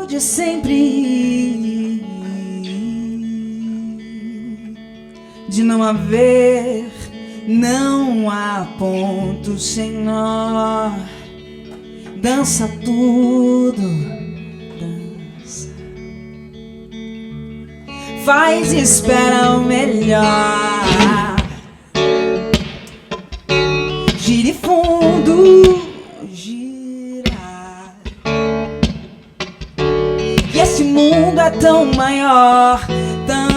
De sempre, de não haver, não há ponto sem nó. Dança tudo, dança, faz, espera o melhor. Gire fundo, esse mundo é tão maior, tão...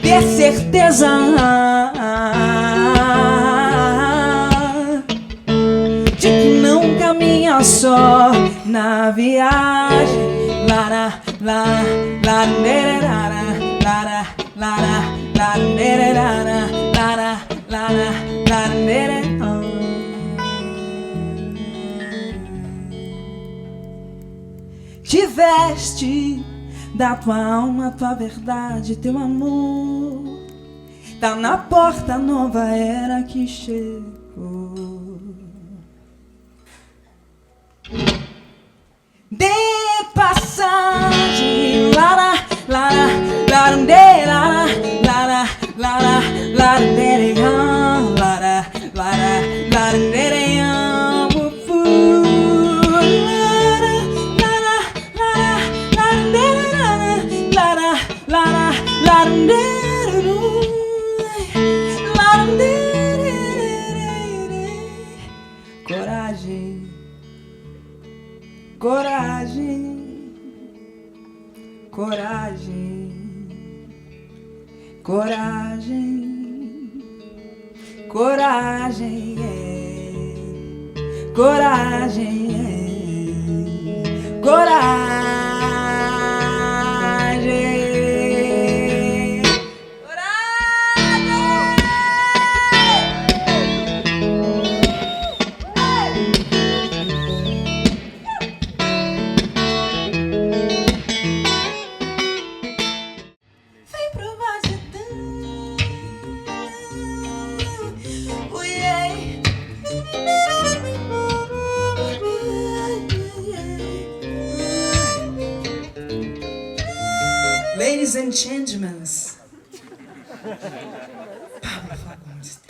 ter certeza de que não caminha só na viagem. Lara, lara, lara, lara, lara, lara, lara, lara, lara, lara. Te veste da tua alma, tua verdade, teu amor. Tá na porta, nova era que chegou. De passagem, lara, lara, lara, lara, lara, lara, lara, lara, lara, lara, coragem, coragem, coragem, coragem, coragem, coragem, coragem. Ladies and gentlemen, Pablo Fagundes.